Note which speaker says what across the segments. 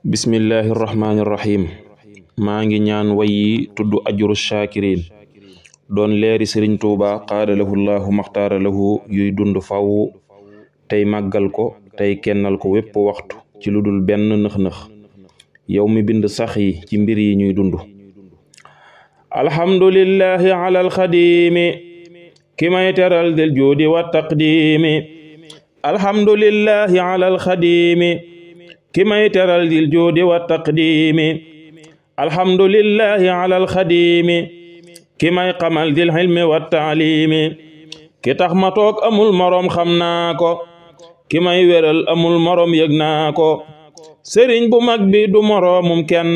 Speaker 1: bismillahi irrahmani irrahim maa ngi ñaan wayi tudd ajru shakirin doon leeri sëriñ tuuba qaada lahu llahu maxtaara lahu yuy dund faw tey màggal ko tey kennal ko wépp waxtu ci lu dul benn nëx-nëx yow mi bind sax yi ci mbir yi ñuy dund alhamdulillahi ala alxadimi ki may teral del juudi wa taqdimi alhamdulillahi ala alxadimi ki may teral dil juudi wa taqdimi alhamdulillahi ala alxadimi ki may xamal dil xilmi wa taalimi ki tax ma toog amul moroom xam naa ko ki may wéral amul moroom yëg naa ko sëriñ bu mag bi du moroomum kenn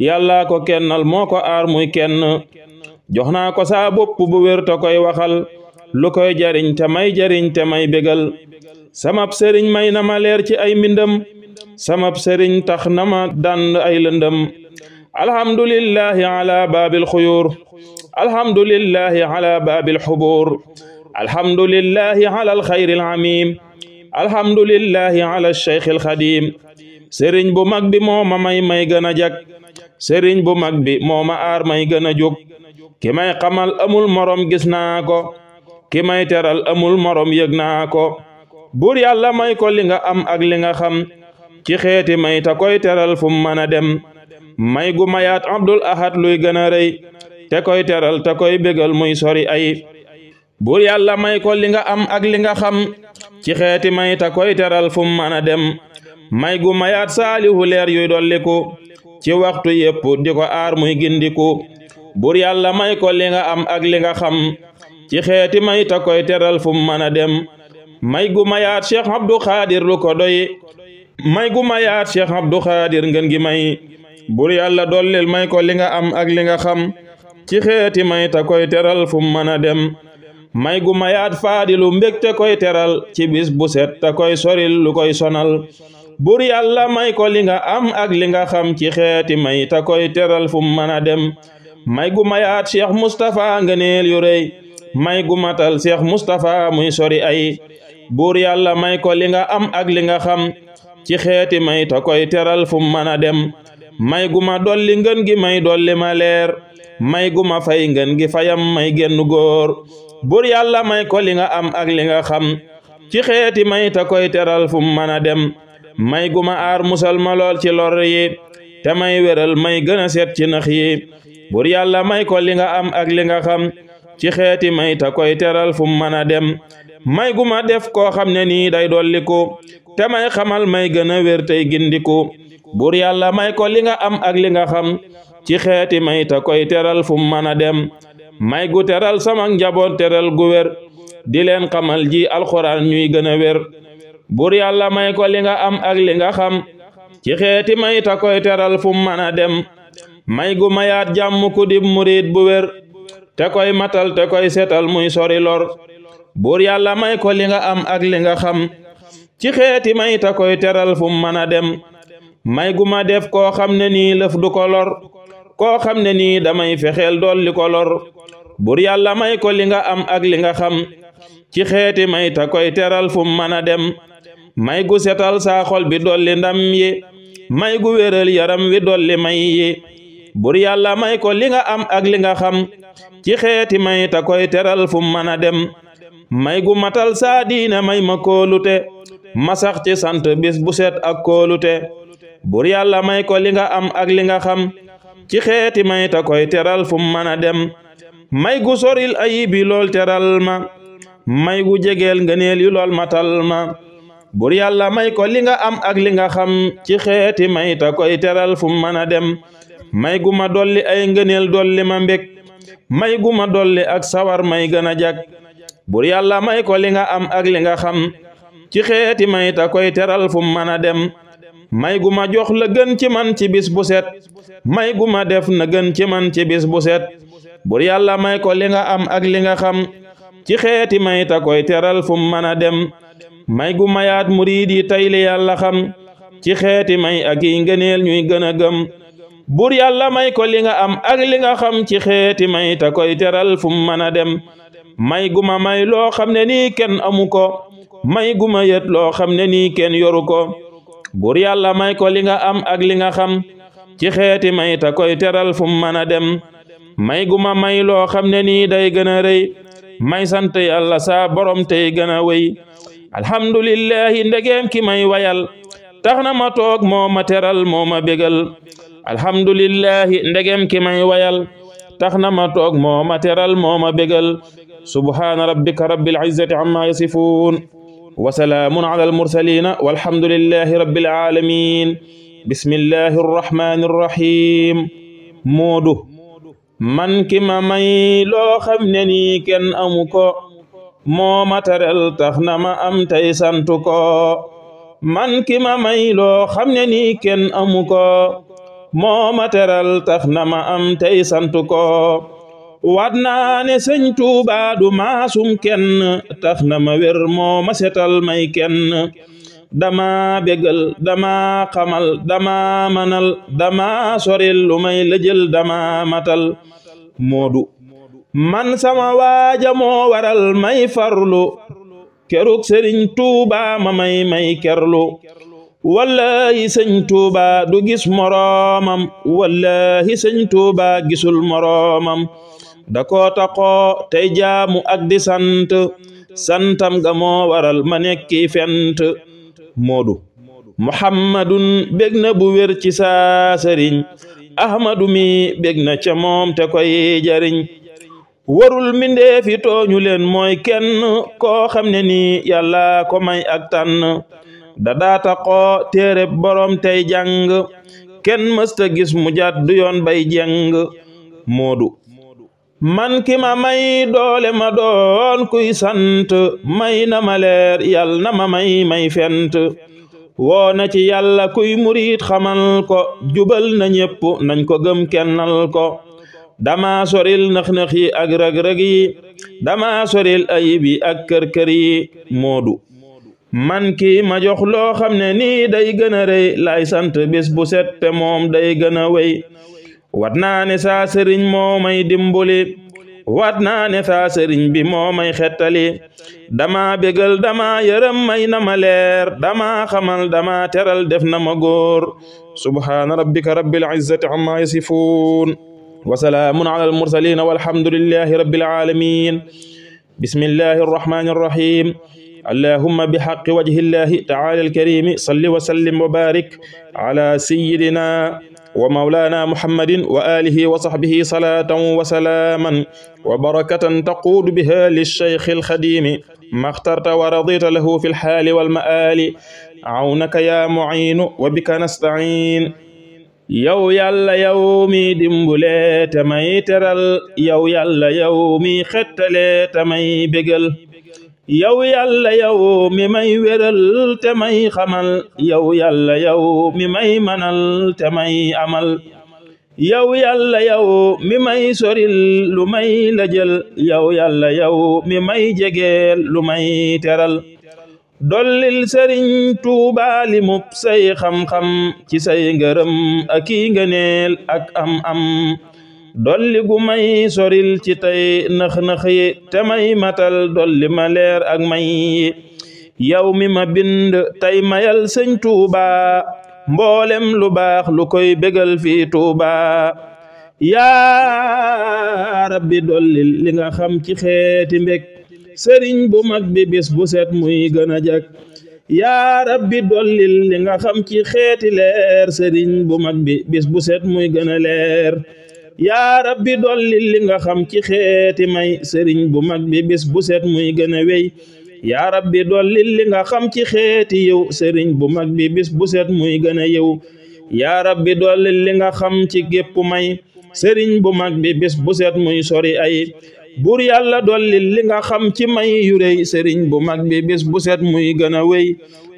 Speaker 1: yàllaa ko kennal moo ko aar muy kenn jox naa ko saa bopp bu wér te koy waxal lu koy jariñ te may bégal samab sëriñ may na ma leer ci ay mbindam samab sëriñ tax na ma dànd ay lëndëm alhamdulillahi ala baabil xuyuur alhamdulillahi ala baabil xubuur alhamdulillahi ala alxayril amiim alhamdulillahi ala cheikhil xadiim sëriñ bu mag bi moo ma may gën a jag sëriñ bu mag bi moo ma aar may gën a jóg ki may xamal amul morom gis naa ko ki may teral amul morom yëg naa ko buur yàlla may ko li nga am ak li nga xam ci xeeti may ta koy teral fu mu mën a dem may gu mayaat abdul ahad luy gën a rëy te koy teral te koy bégal muy sori ay buur yàlla may ko li nga am ak li nga xam ci xeeti may ta koy teral fu mu mën a dem may gu mayaat saalihu leer yuy dolliku ci waxtu yépp di ko aar muy gindiku buur yàlla may ko li nga am ak li nga xam ci xeeti may ta koy teral fu mu mën a dem may gu mayaat cheikh abdou xaadir lu ko doy may gu mayaat cheikh abdou xaadir ngën gi may buur yàlla dollil may ko li nga am ak li nga xam ci xeeti may ta koy teral fu mu mën a dem may gu mayaat faadilu mbég te koy teral ci bis bu set te koy soril lu koy sonal buur yàlla may ko li nga am ak li nga xam ci xeeti may ta koy teral fu mu mën a dem may gu mayaat cheikh mustapha ngëneel yu rëy may gu matal cheikh mustapha muy sori ay buur yàlla may ko li nga am ak li nga xam ci xeeti may ta koy teral fu mu mën a dem may gu ma dolli ngën gi may dolli ma leer may gu ma fay ngën gi fayam may genn góor buur yàlla may ko li nga am ak li nga xam ci xeeti may ta koy teral fu mu mën a dem may gu ma aar musal ma lool ci lor yi te may wéral may gën a set ci nax yi buur yàlla may ko li nga am ak li nga xam ci xeeti may ta koy teral fu mu mën a dem may gu ma def koo xam ne nii day dolliku te may xamal may gën a wér tey gindiku buur yàlla may ko li nga am ak li nga xam ci xeeti may ta koy teral fu mu mën a dem may gu teral sama njaboot teral gu wér di leen xamal ji alxuraan ñuy gën a wér buur yàlla may ko li nga am ak li nga xam ci xeeti may ta koy teral fu mu mën a dem may gu mayaat jàmm ku dib murid bu wér te koy matal te koy setal muy sori lor buur yàlla may ko li nga am ak li nga xam ci xeeti may ta koy teral fu mu mën a dem may gu ma def koo xam ne nii lëf du ko lor koo xam ne nii damay fexeel dolli ko lor buur yàlla may ko li nga am ak li nga xam ci xeeti may ta koy teral fu mu mën a dem may gu setal saa xol bi dolli ndam yi may gu wéral yaram wi dolli may yi buur yàlla may ko li nga am ak li nga xam ci xeeti may ta koy teral fu mu mën a dem may gu matal saa diine may ma kóolute ma sax ci sant bis bu set ak kóolute buur yàlla may ko li nga am ak li nga xam ci xeeti may ta koy teral fu mu mën a dem may gu soril ayibi lool teral ma may gu jegeel ngëneel yu lool matal ma buur yàlla may ko li nga am ak li nga xam ci xeeti may ta koy teral fu mu mën a dem may gu ma dolli ay ngëneel dolli ma mbég may gu ma dolli ak sawar may gën a jag buur yàlla may ko li nga am ak li nga xam ci xeeti may ta koy teral fu mu mën a dem may gu ma jox la gën ci man ci bis bu set may gu ma def na gën ci man ci bis bu set buur yàlla may ko li nga am ak li nga xam ci xeeti may ta koy teral fu mu mën a dem may gu mayaat muriid yi tey li yàlla xam ci xeeti may ak yi ngëneel ñuy gën a gëm buur yàlla may ko li nga am ak li nga xam ci xeeti may ta koy teral fu mu mën a dem may gu ma may loo xam ne nii kenn amu ko may gu ma yët loo xam ne nii kenn yoru ko buur yàlla may ko li nga am ak li nga xam ci xeeti may ta koy teral fu mën a dem may guma may loo xam ne nii day gën a rëy may sant yàlla saa borom tey gën a wéy alhamdulillahi ndegeem ki may wayal tax na ma toog moo ma teral moo ma bégal alhamdulillahi ndegem ki may wayal tax na ma toog moo ma teral moo ma bégal subhaana rabbika rabbil izzati amma yasifuun wa salaamun ala al mursalina walhamdulillahi rabbil alamin bismillahi arrahmani arrahim moodu man ki ma may loo xam ne nii kenn amu ko moo ma teral tax na ma am tey santu ko man ki ma may loo xam ne nii kenn amu ko moo ma teral tax na ma am tey santu ko waat naa ne sëñ Tuuba du maasum kenn tax na ma wér moo ma setal may kenn dama bégal dama xamal dama manal dama soril lu may lëjël dama matal moodu man sama waaja moo waral may farlu keruk sëriñ Tuuba ma may kerlu wallahi sëñ Tuuba du gis moroomam wallahi sëñ Tuuba gisul moroomam da ko taxoo tey jaamu ak di sant santam ga moo waral ma nekki fent moodu muhammadun bég na bu wér ci saa sëriñ ahmadu mi bég na ca moom te koy jariñ warul mindeefi tooñu leen mooy kenn koo xam ne nii yàlla ko may ak tànn da daata xoo téere borom tey jàng kenn mësta gis mu jàddu yoon bay jeng moodu man ki ma may doole ma doon kuy sant may na ma leer yàlla na ma may fent woo na ci yàlla kuy murit xamal ko jubal na ñépp nañ ko gëm kennal ko dama soril nax-nax yi ak rag-rag yi dama soril ayib yi ak kër-kër yi moodu man ki ma jox loo xam ne nii day gën a rëy lay sant bis bu set te moom day gën a wéy wat naa ne saa sëriñ moo may dimbali wat naa ne saa sëriñ bi moo may xettali dama bégal dama yërëm may na ma leer dama xamal dama teral def na ma góor subhaana rabbika rabbil izzati amma yasifuun wa salaamun ala al mursalin walhamdulillahi rabbil alamin bismillahi arrahmani arrahim allahumma bihaqqi wajhillahi ta'ala alkarimi salli wa sallim wa barik ala sayyidina wa mawlana muhammadin wa alihi wa sahbihi salatan wa salaman wa barakatan taquudu biha lishaykh alkhadimi ma اخترت ورضيت له في الحال والمآل عونك يا معين وبك نستعين yow yàlla yow mi dimbule te may teral yow yàlla yow mi xettale te may bégal yow yàlla yow mi may wéral te may xamal yow yàlla yow mi may manal te may amal yow yàlla yow mi may soril lu may lajël yow yàlla yow mi may jegeel lu may teral dollil sëriñ Tuuba li mub say xam-xam ci say ngërëm ak i ngëneel ak am dolli gu may soril ci tey nax-nax yi te may matal dolli ma leer ak may yow mi ma bind tey mayal sëñ Tuuba mboolem lu baax lu koy bégal fii Tuuba yaa rabbi dollil li nga xam ci xeeti mbég sëriñ bu mag bi bis bu set muy gën a jag yaa rabbi dollil li nga xam ci xeeti leer sëriñ bu mag bi bis bu set muy gën a leer yaa rabbi dollil li nga xam ci xeeti may sëriñ bu mag bi bis bu set muy gën a wéy yaa rabbi dollil li nga xam ci xeeti yiw sëriñ bu mag bi bis bu set muy gën a yiw yaa rabbi dollil li nga xam ci gépp may sëriñ bu mag bi bis bu set muy sori ay buur yàlla dollil li nga xam ci may yu rëy sëriñ bu mag bi bis bu set muy gën a wéy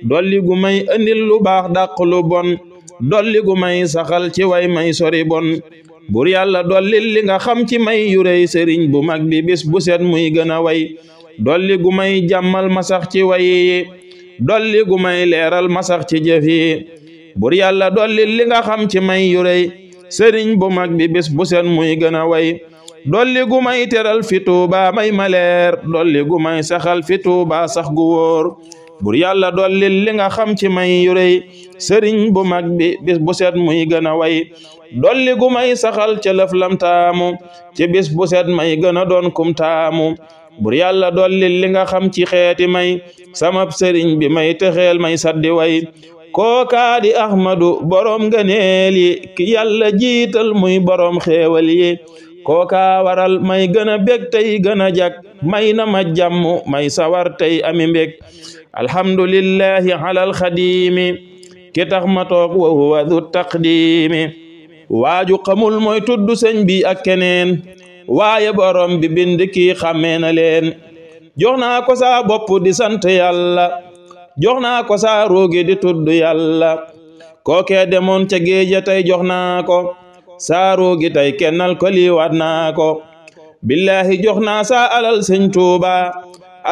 Speaker 1: dolli gu may andil lu baax dàq lu bon dolli gu may saxal ci way may sori bon buur yàlla dollil li nga xam ci may yu rëy sëriñ bu mag bi bis bu set muy gën a way dolli gu may jàmmal ma sax ci way yi dolli gu may leeral ma sax ci jëf yi buur yàlla dollil li nga xam ci may yu rëy sëriñ bu mag bi bis bu set muy gën a way dolli gu may teral fi Tuuba may ma leer dolli gu may saxal fi Tuuba sax gu wóor bur yàlla dollil li nga xam ci may yu rëy sëriñ bu mag bi bis bu set muy gën a way dolli gu may saxal ca lëf lam taamu ci bis bu set may gën a doon kum taamu bur yàlla dollil li nga xam ci xeeti may samab sëriñ bi may texeel may saddi way kookaa di ahmadu borom ngëneel yi ki yàlla jiital muy borom xéewal yi kookaa waral may gën a bég tey gën a jag may na ma jàmm may sawar tey ami mbég alhamdulillahi alal xadimi ki tax ma toog wa huwa du taqdimi waaju xamul mooy tudd sëñ bi ak keneen waaye borom bi bind kii xàmmee na leen jox naa ko saa bopp di sant yàlla jox naa ko saa ruugi di tudd yàlla kookee demoon ca géeja tey jox naa ko saa ruugi tey kennal ko liiwaat naa ko billahi jox naa saa alal sëñ Tuuba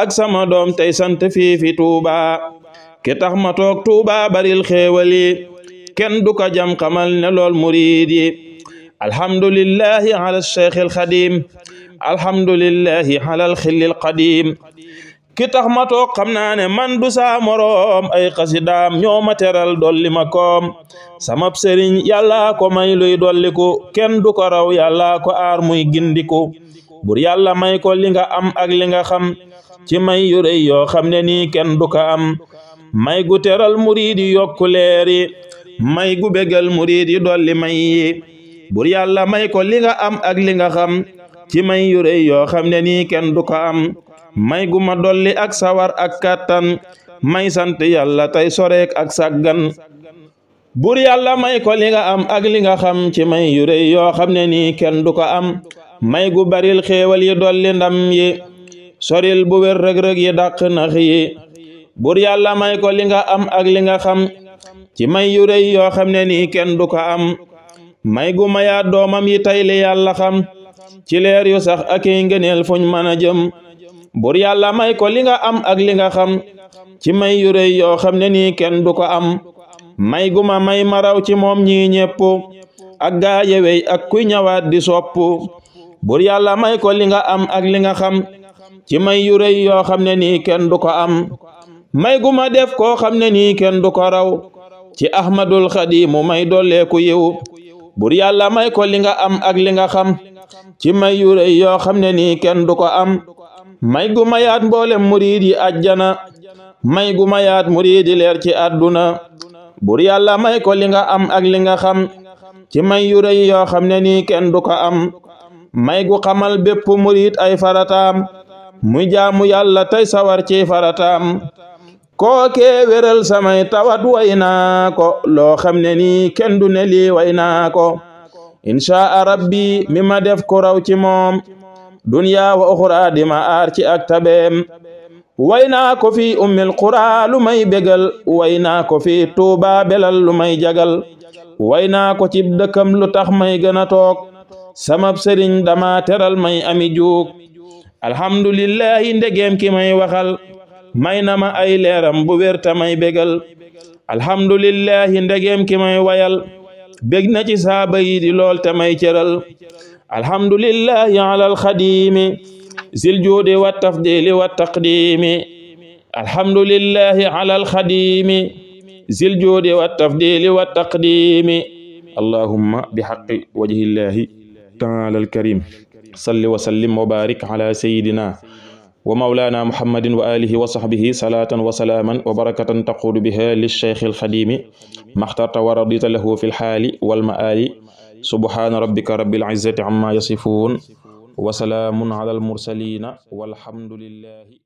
Speaker 1: ak sama doom tey sant fiifi Tuuba ki tax ma toog Tuuba baril xéewali kenn du ko jam xamal ne lool muriid yi alhamdulillahi ala cheikhil xadim alhamdulillahi ala alxillil qadim ki tax ma toog xam naa ne man du saa moroom ay xasidaam ñoo ma teral dolli ma koom samab sëriñ yàlla ko may luy dolliku kenn du ko raw yàlla ko aar muy gindiku bur yàlla may ko li nga am ak li nga xam ci may yu rëy yoo xam ne nii kenn du ko am may gu teral muriid yi yokku leer yi may gu bégal muriid yi dolli may yi bur yàlla may ko li nga am ak li nga xam ci may yu rëy yoo xam ne nii kenn du ko am may gu ma dolli ak sawar ak kàttan may sant yàlla tey soreek ak sàggan bur yàlla may ko li nga am ak li nga xam ci may yu rëy yoo xam ne nii kenn du ko am may gu baril xéewal yi dolli ndam yi soril bu wér rëg-rëg yi dàq nax yi bur yàlla may ko li nga am ak li nga xam ci may yu rëy yoo xam ne nii kenn du ko am may gu mayaat doomam yi tey li yàlla xam ci leer yu sax ak i ngëneel fuñ mën a jëm bur yàlla may ko li nga am ak li nga xam ci may yu rëy yoo xam ne nii kenn du ko am may gu ma may maraw ci moom ñii ñépp ak gaa yewey ak kuy ñëwaat di sopp bur yàlla may ko li nga am ak li nga xam ci may yu rëy yoo xam ne nii kenn du ko am may gu ma def koo xam ne nii kenn du ko raw ci ahmadul xadimu may dolleeku yiw bur yàlla may ko li nga am ak li nga xam ci may yu rëy yoo xam ne nii kenn du ko am may gu mayaat mboolem muriid yi àjjana may gu mayaat muriid yi leer ci àdduna bur yàlla may ko li nga am ak li nga xam ci may yu rëy yoo xam ne nii kenn du ko am may gu xamal bépp muriid ay farataam muy jaamu yàlla tey sawar ci farataam kookee wéral samay tawat way naa ko loo xam ne nii kenn du ne lii way naa ko inshaa rabbi mi ma def ko raw ci moom duniya wa uxra di ma aar ci ak tabeem way naa ko fi ummil qura lu may bégal way naa ko fi tuuba belal lu may jagal way naa ko ci dëkkam lu tax may gën a toog samab sëriñ dama teral may ami juug alhamdulillahi ndegeem ki may waxal may na ma ay leeram bu wér ta may bégal alhamdulillahi ndegeem ki may wayal bég na ci saaba yi di lool te may cëral alhamdulillahi ala alxadimi zil juudi wa tafdili wa taqdimi alhamdulillahi ala alxadimi zil juudi wa tafdili wa taqdimi allahumma bi haqqi wajhillahi taala alkarim salli wa sallim wa barik ala sayidina wa mawlana muhammadin wa alihi wa sahbihi salatan wa salaman wa barakatan taqudu biha lilcheikh alxadimi maxtarta wa radita lahu fi lxaali walmaali subhana rabbika rabbil izzati amma yasifun wa salaamun ala almursalina walhamdulillahi